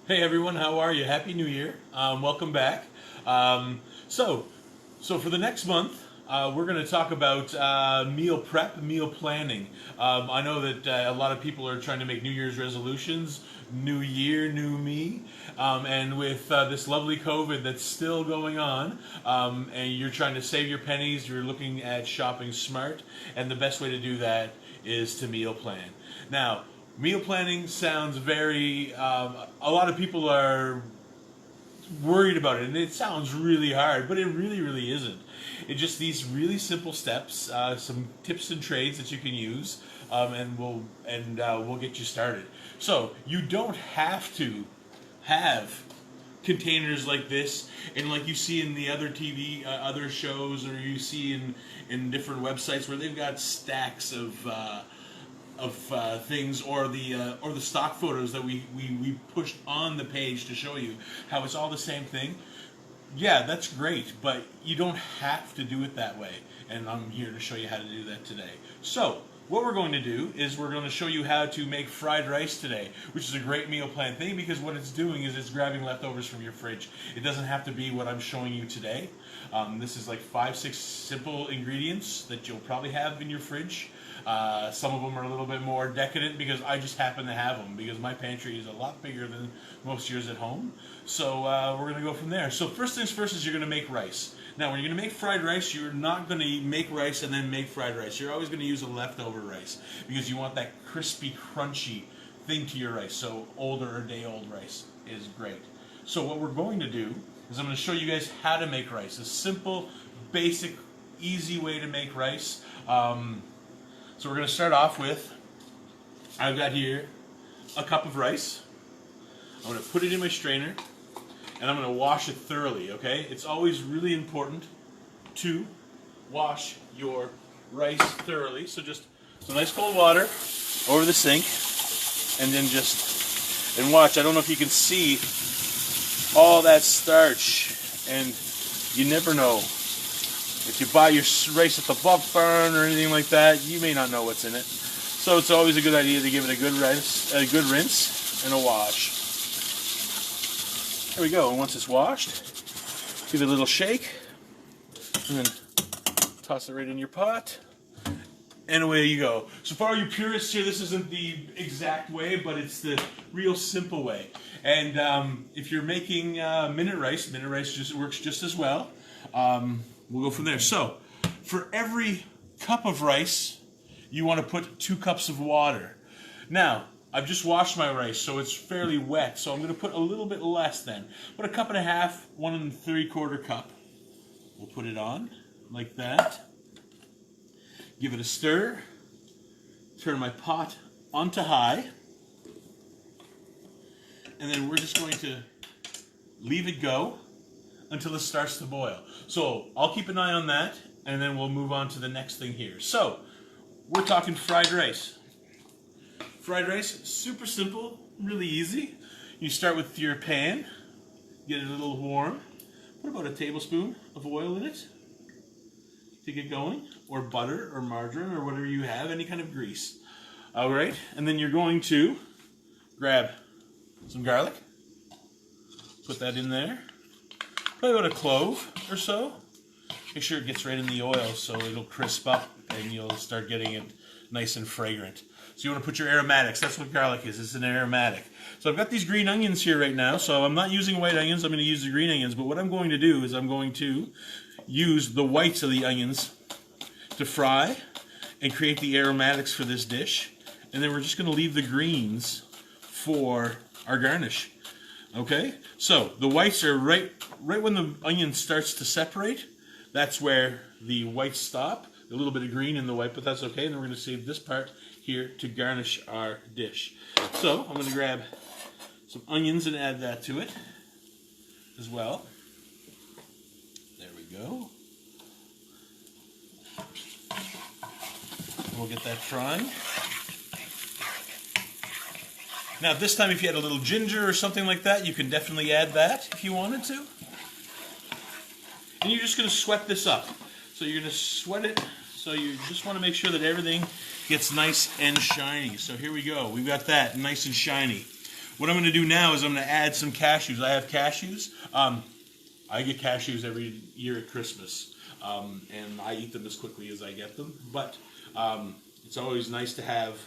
Hey everyone, how are you? Happy New Year. Welcome back. Um, so, so for the next month, we're going to talk about meal prep, meal planning. I know that a lot of people are trying to make New Year's resolutions, new year, new me. And with this lovely COVID that's still going on, and you're trying to save your pennies, you're looking at shopping smart, and the best way to do that is to meal plan. Now, meal planning sounds very, a lot of people are worried about it, and it sounds really hard, but it really isn't. It's just these really simple steps, some tips and trades that you can use, and we'll get you started. So you don't have to have containers like this, and like you see in the other TV, other shows, or you see in different websites where they've got stacks of things, or the stock photos that we pushed on the page to show you how it's all the same thing. Yeah, that's great, but you don't have to do it that way, and I'm here to show you how to do that today. So what we're going to do is we're going to show you how to make fried rice today, which is a great meal plan thing because what it's doing is it's grabbing leftovers from your fridge. It doesn't have to be what I'm showing you today. This is like 5-6 simple ingredients that you'll probably have in your fridge. Some of them are a little bit more decadent because I just happen to have them because my pantry is a lot bigger than most years at home. So we're going to go from there. So first things first is you're going to make rice. Now when you're going to make fried rice, you're not going to make rice and then make fried rice. You're always going to use a leftover rice because you want that crispy, crunchy thing to your rice. So older or day-old rice is great. So what we're going to do is I'm going to show you guys how to make rice. A simple, basic, easy way to make rice. So we're going to start off with, I've got here a cup of rice. I'm going to put it in my strainer, and I'm going to wash it thoroughly, okay? It's always really important to wash your rice thoroughly. So just some nice cold water over the sink, and then and watch. I don't know if you can see all that starch, and you never know. If you buy your rice at the Buck Barn or anything like that, you may not know what's in it. So it's always a good idea to give it a good rinse and a wash. There we go. And once it's washed, give it a little shake, and then toss it right in your pot, and away you go. So for all you purists here, this isn't the exact way, but it's the real simple way. And if you're making minute rice just works just as well. We'll go from there. So, for every cup of rice, you want to put 2 cups of water. Now, I've just washed my rice, so it's fairly wet, so I'm going to put a little bit less then. Put 1.5 cups, 1 3/4 cup. We'll put it on, like that. Give it a stir. Turn my pot onto high. And then we're just going to leave it go until it starts to boil. So I'll keep an eye on that, and then we'll move on to the next thing here. So we're talking fried rice. Fried rice, super simple, really easy. You start with your pan, get it a little warm, put about a tablespoon of oil in it to get going, or butter or margarine or whatever you have, any kind of grease. All right, and then you're going to grab some garlic, put that in there. Probably about a clove or so. Make sure it gets right in the oil so it'll crisp up and you'll start getting it nice and fragrant. So you want to put your aromatics. That's what garlic is. It's an aromatic. So I've got these green onions here right now. So I'm not using white onions. I'm going to use the green onions. But what I'm going to do is I'm going to use the whites of the onions to fry and create the aromatics for this dish. And then we're just going to leave the greens for our garnish. Okay, so the whites are right when the onion starts to separate. That's where the whites stop. A little bit of green in the white, but that's okay. And then we're going to save this part here to garnish our dish. So I'm going to grab some onions and add that to it as well. There we go. We'll get that frying. Now this time if you had a little ginger or something like that, you can definitely add that if you wanted to. And you're just going to sweat this up. So you're going to sweat it, so you just want to make sure that everything gets nice and shiny. So here we go. We've got that nice and shiny. what I'm going to do now is I'm going to add some cashews. I have cashews. I get cashews every year at Christmas, and I eat them as quickly as I get them. But it's always nice to have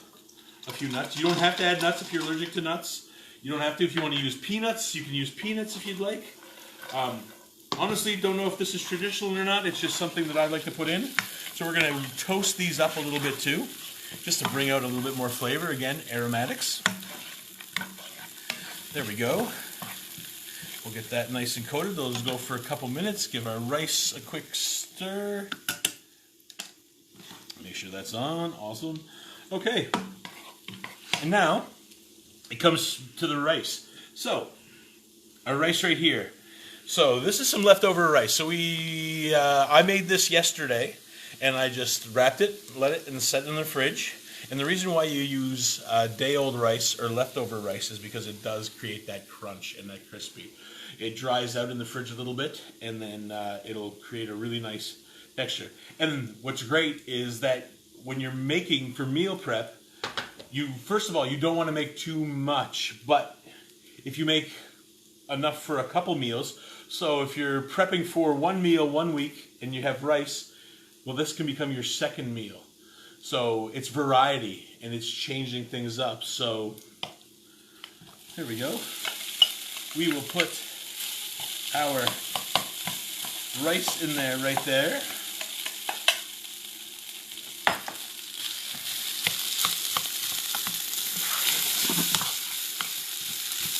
a few nuts. You don't have to add nuts if you're allergic to nuts. You don't have to if you want to use peanuts. You can use peanuts if you'd like. Honestly, don't know if this is traditional or not. It's just something that I like to put in. So we're going to toast these up a little bit too, just to bring out a little bit more flavor. Again, aromatics. There we go. We'll get that nice and coated. Those go for a couple minutes. Give our rice a quick stir. Make sure that's on. Awesome. Okay. And now it comes to the rice. So our rice right here. So this is some leftover rice. So I made this yesterday, and I just wrapped it, let it, and set it in the fridge. And the reason why you use day-old rice or leftover rice is because it does create that crunch and that crispy. It dries out in the fridge a little bit, and then it'll create a really nice texture. And what's great is that when you're making for meal prep, first of all, you don't want to make too much, but if you make enough for a couple meals, so if you're prepping for one meal 1 week and you have rice, well, this can become your second meal. So it's variety and it's changing things up. So here we go. We will put our rice in there right there.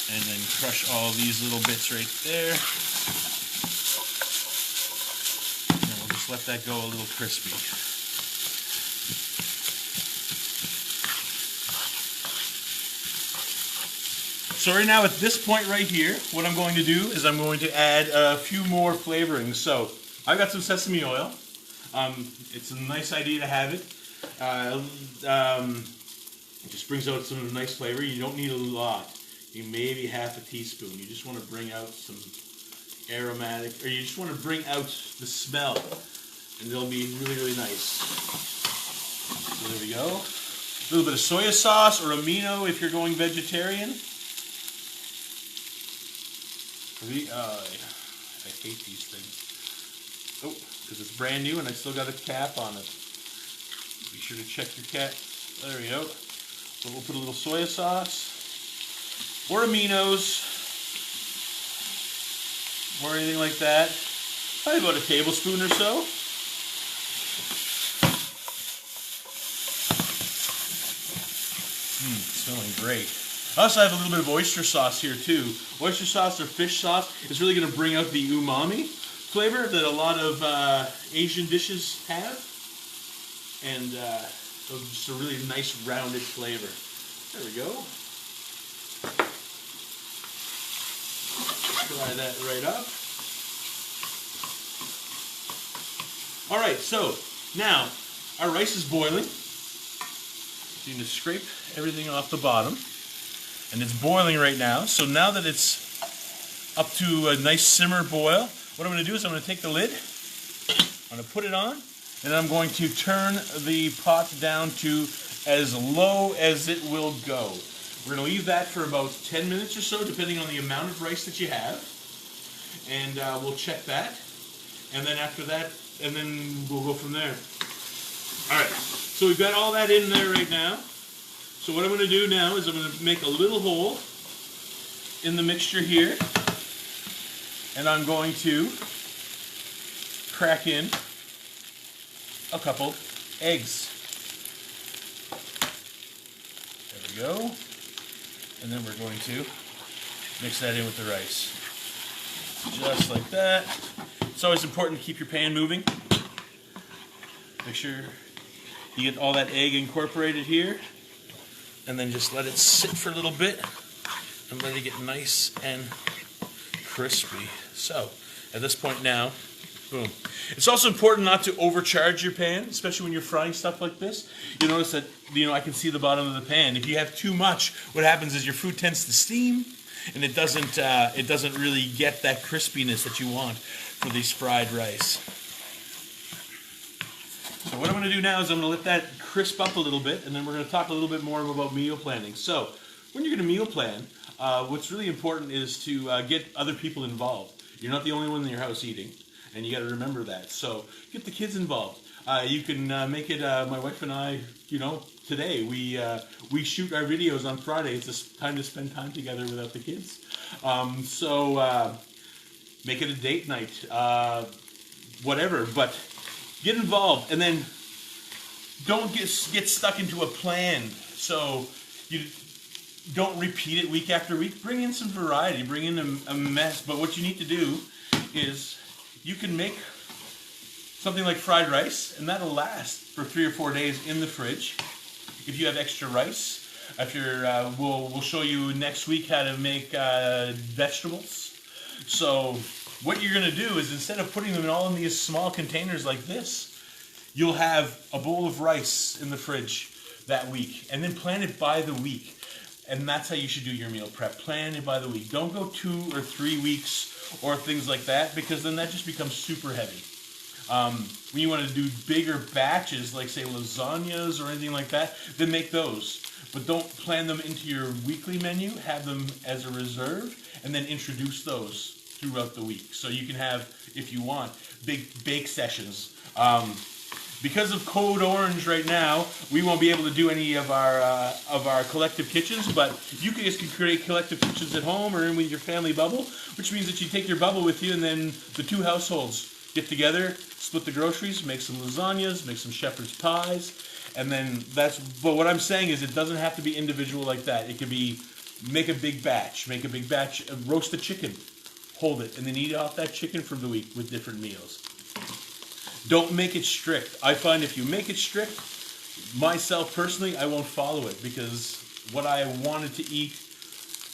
And then crush all these little bits right there. And we'll just let that go a little crispy. So right now at this point right here, what I'm going to do is I'm going to add a few more flavorings. So I've got some sesame oil. It's a nice idea to have it. It just brings out some nice flavor. You don't need a lot. Maybe half a teaspoon. You just want to bring out some aromatic, or you just want to bring out the smell, and it'll be really, really nice. So there we go. A little bit of soy sauce or amino if you're going vegetarian. I hate these things. Oh, because it's brand new and I still got a cap on it. Be sure to check your cap. There we go. So we'll put a little soy sauce. Or aminos, or anything like that. Probably about a tablespoon or so. Smelling great. I also have a little bit of oyster sauce here too. Oyster sauce or fish sauce is really going to bring out the umami flavor that a lot of Asian dishes have. And just a really nice rounded flavor. There we go. Fry that right up. Alright, so now our rice is boiling. So you need to scrape everything off the bottom. And it's boiling right now. So now that it's up to a nice simmer boil, what I'm going to do is I'm going to take the lid, I'm going to put it on, and I'm going to turn the pot down to as low as it will go. We're going to leave that for about 10 minutes or so, depending on the amount of rice that you have. And we'll check that. And then after that, and then we'll go from there. Alright, so we've got all that in there right now. So what I'm going to do now is I'm going to make a little hole in the mixture here. And I'm going to crack in a couple eggs. There we go. And then we're going to mix that in with the rice. Just like that. It's always important to keep your pan moving. Make sure you get all that egg incorporated here. And then just let it sit for a little bit and let it get nice and crispy. So, at this point now, boom. It's also important not to overcharge your pan, especially when you're frying stuff like this. You'll notice that, I can see the bottom of the pan. If you have too much, what happens is your food tends to steam, and it doesn't really get that crispiness that you want for these fried rice. So what I'm going to do now is I'm going to let that crisp up a little bit, and then we're going to talk a little bit more about meal planning. So when you're going to meal plan, what's really important is to get other people involved. You're not the only one in your house eating, and you got to remember that. So get the kids involved. You can make it. My wife and I, today we shoot our videos on Friday. It's just time to spend time together without the kids. So make it a date night, whatever. But get involved, and then don't get stuck into a plan. So you don't repeat it week after week. Bring in some variety. Bring in a mess. But what you need to do is you can make something like fried rice, and that'll last for 3 or 4 days in the fridge. If you have extra rice, if you're, we'll show you next week how to make vegetables. So what you're going to do is, instead of putting them all in these small containers like this, you'll have a bowl of rice in the fridge that week, and then plan it by the week. And that's how you should do your meal prep. Plan it by the week. Don't go 2 or 3 weeks or things like that, because then that just becomes super heavy. When you want to do bigger batches, like say lasagnas or anything like that, then make those. But don't plan them into your weekly menu. Have them as a reserve, and then introduce those throughout the week. So you can have, if you want, big bake sessions. Because of Code Orange right now, we won't be able to do any of our collective kitchens, but you guys can create collective kitchens at home or in with your family bubble, which means that you take your bubble with you, and then the 2 households get together, split the groceries, make some lasagnas, make some shepherd's pies, and then that's. But what I'm saying is, it doesn't have to be individual like that. It could be make a big batch, roast the chicken, hold it, and then eat off that chicken for the week with different meals. Don't make it strict. I find if you make it strict, myself personally, I won't follow it, because what I wanted to eat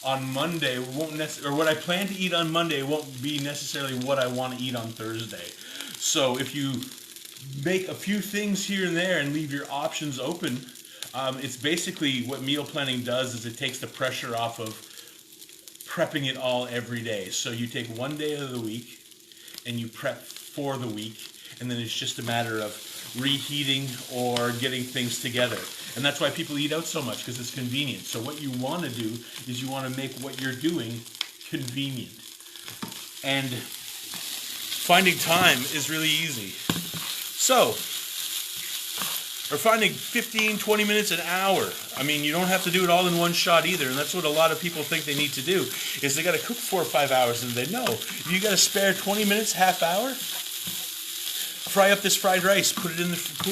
on Monday won't or what I plan to eat on Monday won't be necessarily what I want to eat on Thursday. So if you make a few things here and there and leave your options open, it's basically what meal planning does is it takes the pressure off of prepping it all every day. So you take one day of the week and you prep for the week, and then it's just a matter of reheating or getting things together. And that's why people eat out so much, because it's convenient. So what you want to do is you want to make what you're doing convenient. And finding time is really easy. So, or finding 15, 20 minutes, an hour. I mean, you don't have to do it all in one shot either. And that's what a lot of people think they need to do, is they got to cook 4 or 5 hours. And they know, if you got to spare 20 minutes, half hour, fry up this fried rice, cool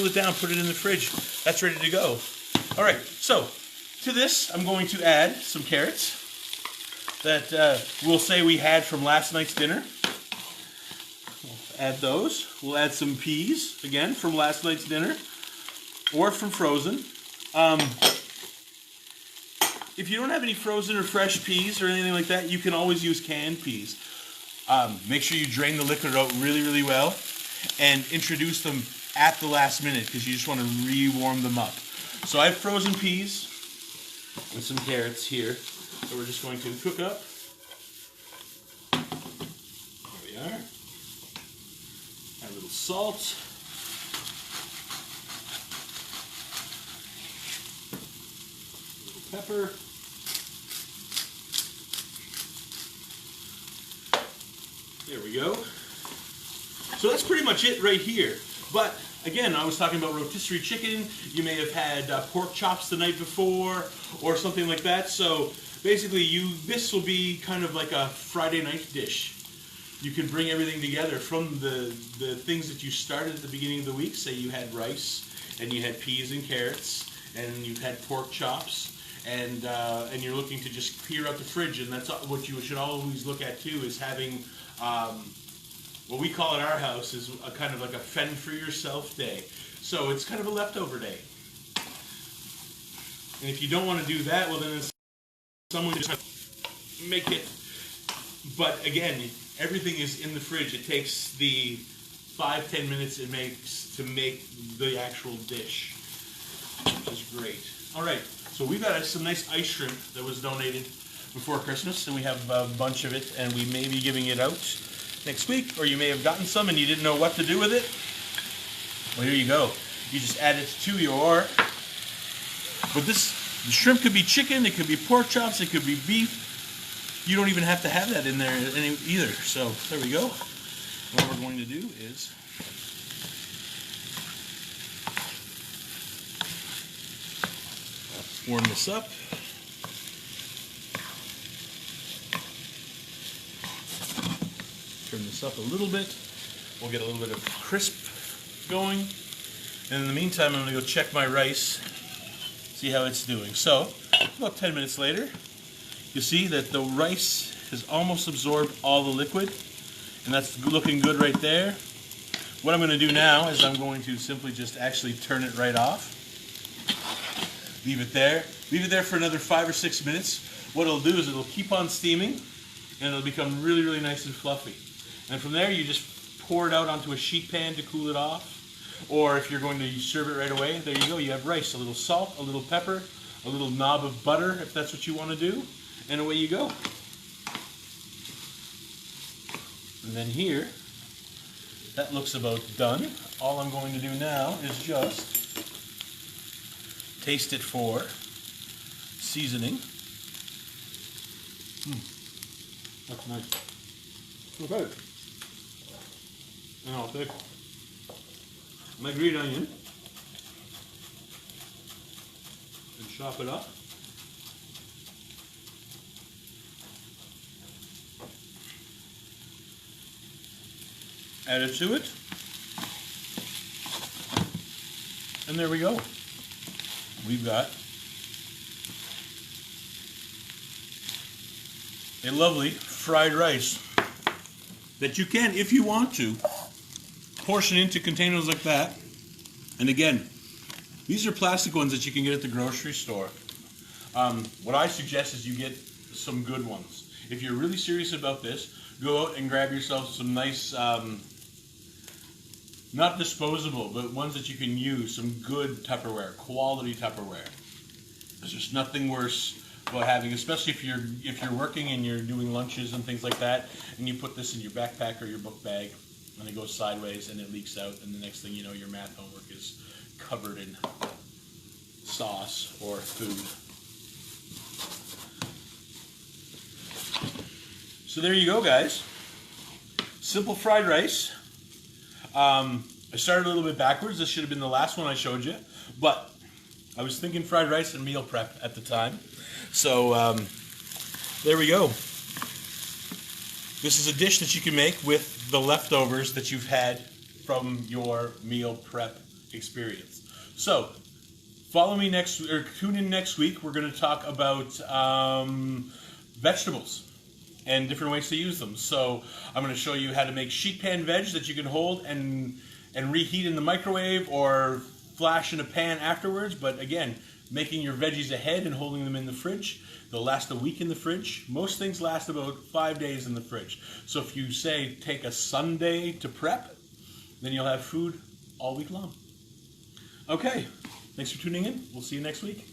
it down, put it in the fridge. That's ready to go. All right, so to this, I'm going to add some carrots that we'll say we had from last night's dinner. We'll add those. We'll add some peas, again, from last night's dinner, or from frozen. If you don't have any frozen or fresh peas or anything like that, you can always use canned peas. Make sure you drain the liquid out really, really well, and introduce them at the last minute, because you just want to re-warm them up. So I have frozen peas and some carrots here that we're just going to cook up. There we are. Add a little salt. A little pepper. There we go. So that's pretty much it right here. But again, I was talking about rotisserie chicken. You may have had pork chops the night before or something like that. So basically, this will be kind of like a Friday night dish. You can bring everything together from the things that you started at the beginning of the week. Say you had rice and you had peas and carrots and you had pork chops, and you're looking to just clear out the fridge. And that's what you should always look at too, is having what we call at our house is a kind of like a fend for yourself day. So it's kind of a leftover day. And if you don't want to do that, well then someone just make it. But again, everything is in the fridge. It takes the 5-10 minutes it makes to make the actual dish, which is great. All right, so we've got some nice ice shrimp that was donated before Christmas, and we have a bunch of it, and we may be giving it out next week, or you may have gotten some and you didn't know what to do with it. Well, here you go. You just add it to your... But the shrimp could be chicken, it could be pork chops, it could be beef, you don't even have to have that in there either. So there we go. What we're going to do is warm this up. Turn this up a little bit. We'll get a little bit of crisp going. And in the meantime, I'm going to go check my rice, see how it's doing. So, about 10 minutes later, you see that the rice has almost absorbed all the liquid, and that's looking good right there. What I'm going to do now is I'm going to simply just actually turn it right off. Leave it there. Leave it there for another 5 or 6 minutes. What it'll do is it'll keep on steaming, and it'll become really, really nice and fluffy. And from there, you just pour it out onto a sheet pan to cool it off. Or if you're going to serve it right away, there you go. You have rice, a little salt, a little pepper, a little knob of butter, if that's what you want to do, and away you go. And then here, that looks about done. All I'm going to do now is just taste it for seasoning. That's nice. Okay. And I'll take my green onion and chop it up. Add it to it. And there we go. We've got a lovely fried rice that you can, if you want to, portion into containers like that. And again, these are plastic ones that you can get at the grocery store. What I suggest is you get some good ones. If you're really serious about this, go out and grab yourself some nice, not disposable, but ones that you can use, some good Tupperware, quality Tupperware. There's just nothing worse about having, especially if you're working and you're doing lunches and things like that, and you put this in your backpack or your book bag, and it goes sideways and it leaks out, and the next thing you know, your math homework is covered in sauce or food. So there you go, guys. Simple fried rice. I started a little bit backwards. This should have been the last one I showed you, but I was thinking fried rice and meal prep at the time. So there we go. This is a dish that you can make with the leftovers that you've had from your meal prep experience. So follow me tune in next week. We're going to talk about vegetables and different ways to use them. So I'm going to show you how to make sheet pan veg that you can hold and reheat in the microwave or flash in a pan afterwards. But again, making your veggies ahead and holding them in the fridge. They'll last a week in the fridge. Most things last about 5 days in the fridge. So if you say take a Sunday to prep, then you'll have food all week long. Okay, thanks for tuning in. We'll see you next week.